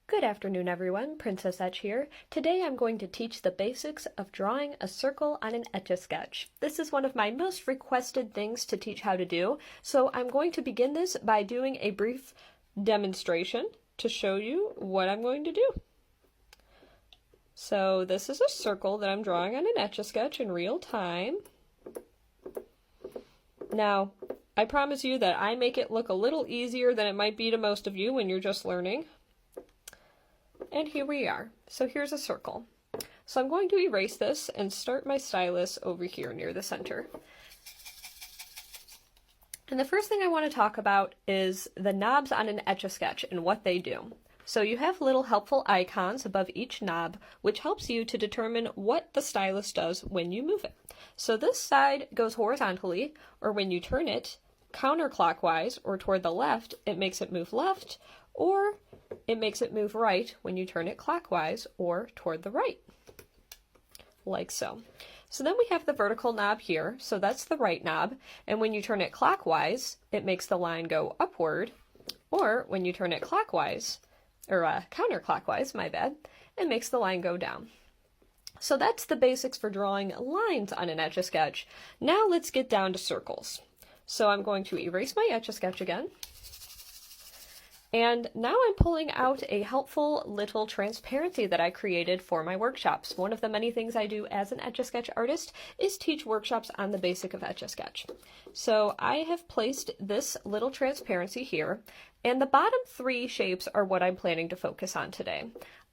Good afternoon, everyone. Princess Etch here. Today I'm going to teach the basics of drawing a circle on an Etch-a-Sketch. This is one of my most requested things to teach how to do, so I'm going to begin this by doing a brief demonstration to show you what I'm going to do. So this is a circle that I'm drawing on an Etch-a-Sketch in real time. Now, I promise you that I make it look a little easier than it might be to most of you when you're just learning. And here we are. So here's a circle. So I'm going to erase this and start my stylus over here near the center. And the first thing I want to talk about is the knobs on an Etch-a-Sketch and what they do. So you have little helpful icons above each knob, which helps you to determine what the stylus does when you move it. So this side goes horizontally, or when you turn it counterclockwise or toward the left, it makes it move left, or it makes it move right when you turn it clockwise or toward the right, like so. So then we have the vertical knob here, so that's the right knob, and when you turn it clockwise, it makes the line go upward, or when you turn it clockwise, or counterclockwise, my bad, it makes the line go down. So that's the basics for drawing lines on an Etch-a-Sketch. Now let's get down to circles. So I'm going to erase my Etch-a-Sketch again. And now I'm pulling out a helpful little transparency that I created for my workshops. One of the many things I do as an Etch-a-Sketch artist is teach workshops on the basic of Etch-a-Sketch. So I have placed this little transparency here, and the bottom three shapes are what I'm planning to focus on today.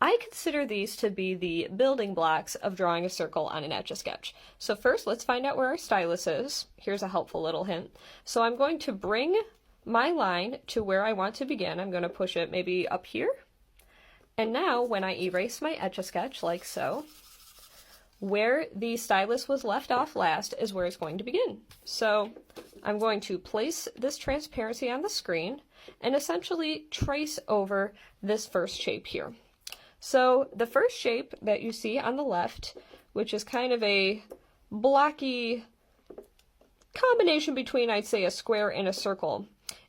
I consider these to be the building blocks of drawing a circle on an Etch-a-Sketch. So first, let's find out where our stylus is. Here's a helpful little hint. So I'm going to bring my line to where I want to begin. I'm going to push it maybe up here. And now when I erase my Etch-a-Sketch like so, where the stylus was left off last is where it's going to begin. So I'm going to place this transparency on the screen and essentially trace over this first shape here. So the first shape that you see on the left, which is kind of a blocky combination between, I'd say, a square and a circle,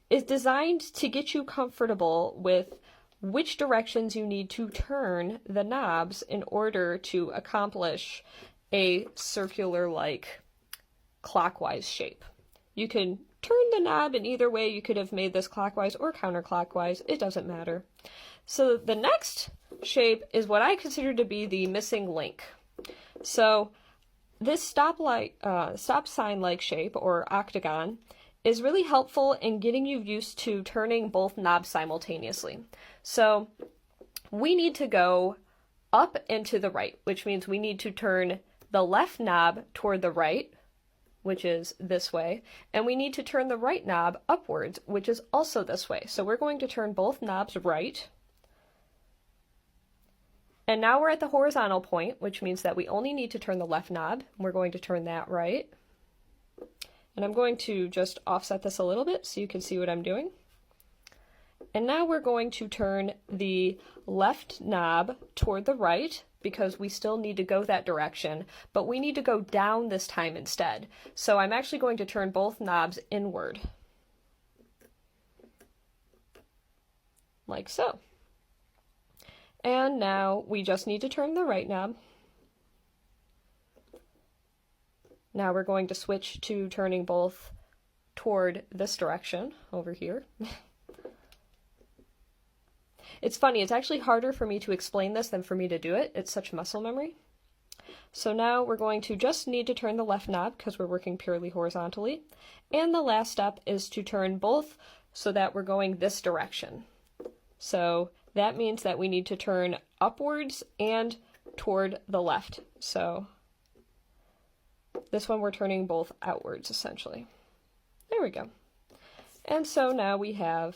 is designed to get you comfortable with which directions you need to turn the knobs in order to accomplish a circular-like clockwise shape. You can turn the knob in either way. You could have made this clockwise or counterclockwise. It doesn't matter. So the next shape is what I consider to be the missing link. So this stop sign-like shape, or octagon, is really helpful in getting you used to turning both knobs simultaneously. So we need to go up and to the right, which means we need to turn the left knob toward the right, which is this way, and we need to turn the right knob upwards, which is also this way. So we're going to turn both knobs right. And now we're at the horizontal point, which means that we only need to turn the left knob. We're going to turn that right. And I'm going to just offset this a little bit so you can see what I'm doing. And now we're going to turn the left knob toward the right because we still need to go that direction, but we need to go down this time instead. So I'm actually going to turn both knobs inward, like so. And now we just need to turn the right knob. Now we're going to switch to turning both toward this direction over here. It's funny, it's actually harder for me to explain this than for me to do it. It's such muscle memory. So now we're going to just need to turn the left knob because we're working purely horizontally. And the last step is to turn both so that we're going this direction. So that means that we need to turn upwards and toward the left. So this one we're turning both outwards, essentially. There we go. And so now we have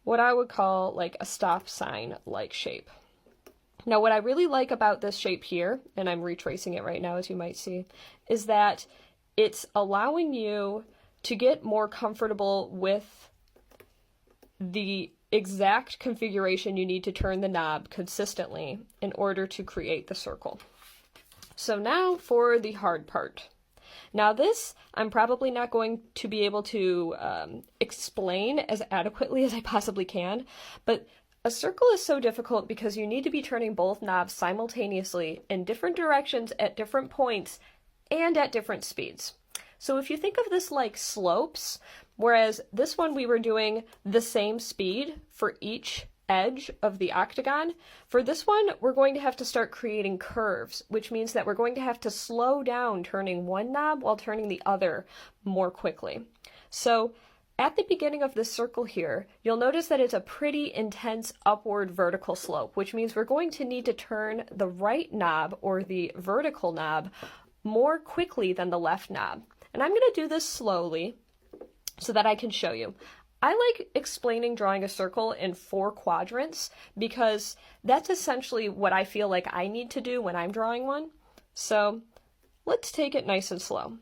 what I would call like a stop sign-like shape. Now what I really like about this shape here, and I'm retracing it right now as you might see, is that it's allowing you to get more comfortable with the exact configuration you need to turn the knob consistently in order to create the circle. So now for the hard part. Now this, I'm probably not going to be able to explain as adequately as I possibly can, but A circle is so difficult because you need to be turning both knobs simultaneously in different directions at different points and at different speeds. So if you think of this like slopes, whereas this one we were doing the same speed for each edge of the octagon, for this one we're going to have to start creating curves, which means that we're going to have to slow down turning one knob while turning the other more quickly. So at the beginning of this circle here, you'll notice that it's a pretty intense upward vertical slope, which means we're going to need to turn the right knob, or the vertical knob, more quickly than the left knob. And I'm going to do this slowly so that I can show you. I like explaining drawing a circle in 4 quadrants because that's essentially what I feel like I need to do when I'm drawing one. So let's take it nice and slow.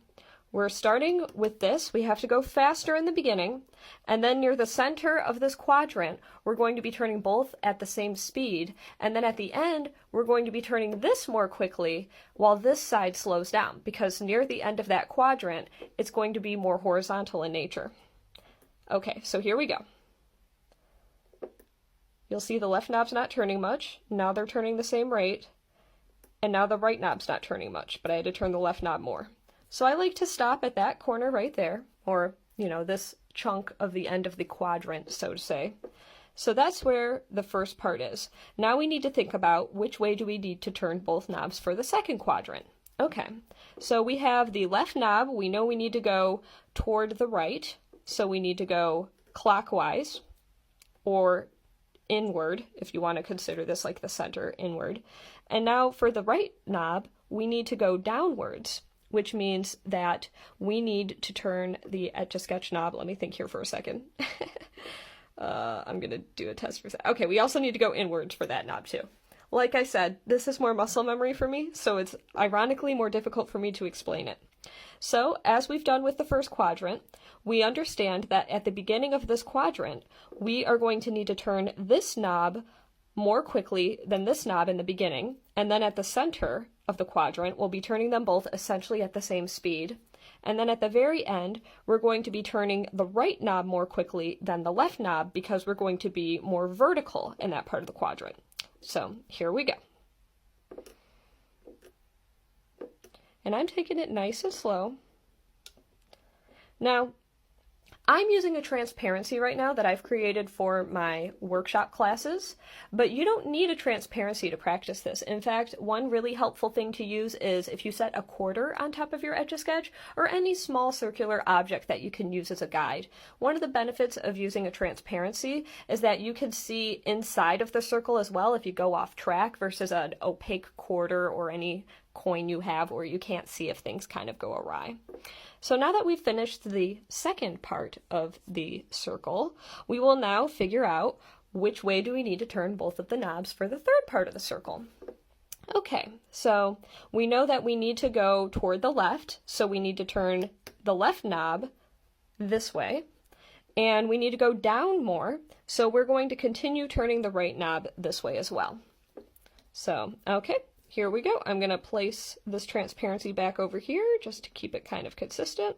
We're starting with this. We have to go faster in the beginning, and then near the center of this quadrant, we're going to be turning both at the same speed, and then at the end, we're going to be turning this more quickly while this side slows down, because near the end of that quadrant, it's going to be more horizontal in nature. Okay, so here we go. You'll see the left knob's not turning much. Now they're turning the same rate, and now the right knob's not turning much, but I had to turn the left knob more. So I like to stop at that corner right there, or, you know, this chunk of the end of the quadrant, so to say. So that's where the first part is. Now we need to think about which way do we need to turn both knobs for the second quadrant. Okay, so we have the left knob. We know we need to go toward the right, so we need to go clockwise, or inward, if you want to consider this like the center, inward. And now for the right knob, we need to go downwards, which means that we need to turn the Etch-a-Sketch knob. Let me think here for a second. I'm going to do a test for that. Okay, we also need to go inwards for that knob too. Like I said, this is more muscle memory for me, so it's ironically more difficult for me to explain it. So, as we've done with the first quadrant, we understand that at the beginning of this quadrant, we are going to need to turn this knob more quickly than this knob in the beginning, and then at the center of the quadrant, we'll be turning them both essentially at the same speed. And then at the very end, we're going to be turning the right knob more quickly than the left knob because we're going to be more vertical in that part of the quadrant. So here we go. And I'm taking it nice and slow. Now, I'm using a transparency right now that I've created for my workshop classes, but you don't need a transparency to practice this. In fact, one really helpful thing to use is if you set a quarter on top of your Etch-a-Sketch or any small circular object that you can use as a guide. One of the benefits of using a transparency is that you can see inside of the circle as well if you go off track versus an opaque quarter or any coin you have where you can't see if things kind of go awry. So now that we've finished the second part of the circle, we will now figure out which way do we need to turn both of the knobs for the third part of the circle. Okay, so we know that we need to go toward the left, so we need to turn the left knob this way, and we need to go down more, so we're going to continue turning the right knob this way as well. So, okay. Here we go. I'm going to place this transparency back over here just to keep it kind of consistent.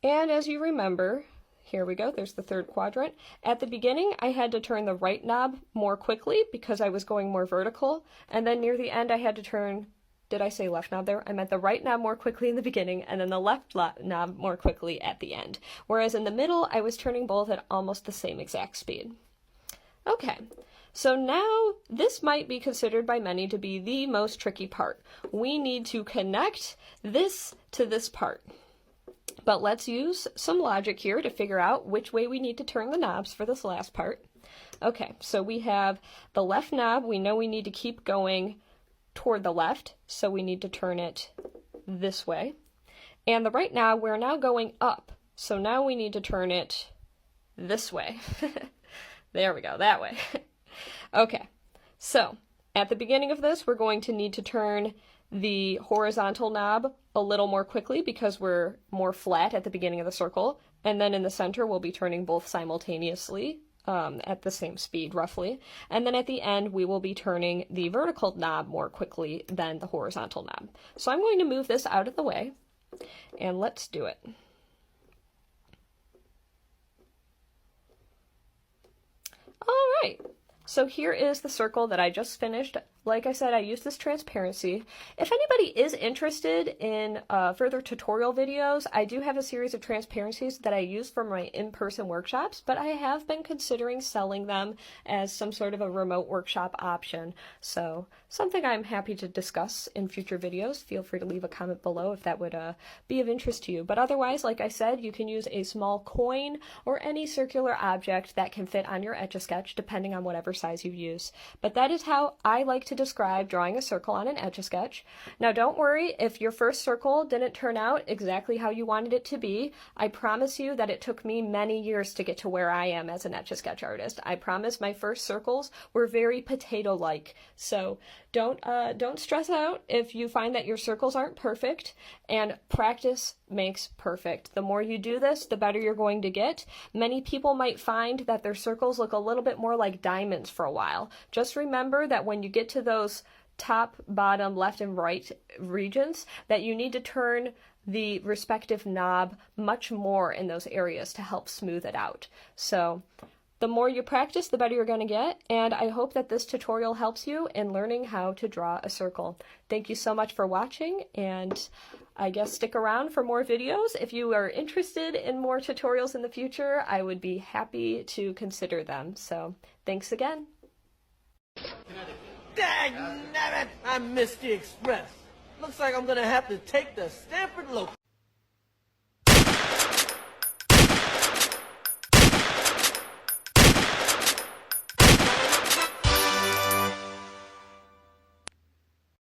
And as you remember, here we go, there's the third quadrant. At the beginning, I had to turn the right knob more quickly because I was going more vertical. And then near the end, I had to turn, did I say left knob there? I meant the right knob more quickly in the beginning and then the left knob more quickly at the end. Whereas in the middle, I was turning both at almost the same exact speed. Okay. So now this might be considered by many to be the most tricky part. We need to connect this to this part. But let's use some logic here to figure out which way we need to turn the knobs for this last part. Okay, so we have the left knob. We know we need to keep going toward the left, so we need to turn it this way. And the right knob, we're now going up, so now we need to turn it this way. There we go, that way. Okay, so at the beginning of this, we're going to need to turn the horizontal knob a little more quickly because we're more flat at the beginning of the circle. And then in the center, we'll be turning both simultaneously at the same speed, roughly. And then at the end, we will be turning the vertical knob more quickly than the horizontal knob. So I'm going to move this out of the way, and let's do it. All right. So here is the circle that I just finished. Like I said, I use this transparency. If anybody is interested in further tutorial videos, I do have a series of transparencies that I use for my in-person workshops, but I have been considering selling them as some sort of a remote workshop option. So something I'm happy to discuss in future videos. Feel free to leave a comment below if that would be of interest to you. But otherwise, like I said, you can use a small coin or any circular object that can fit on your Etch-a-Sketch, depending on whatever size you use. But that is how I like to describe drawing a circle on an Etch-a-Sketch. Now don't worry if your first circle didn't turn out exactly how you wanted it to be. I promise you that it took me many years to get to where I am as an Etch-a-Sketch artist. I promise my first circles were very potato-like. So don't stress out if you find that your circles aren't perfect, and practice makes perfect. The more you do this, the better you're going to get. Many people might find that their circles look a little bit more like diamonds for a while. Just remember that when you get to those top, bottom, left, and right regions, that you need to turn the respective knob much more in those areas to help smooth it out. So the more you practice, the better you're going to get, and I hope that this tutorial helps you in learning how to draw a circle. Thank you so much for watching, and I guess stick around for more videos. If you are interested in more tutorials in the future, I would be happy to consider them. So thanks again. Dang nabbit! I missed the express. Looks like I'm gonna have to take the Stanford Local.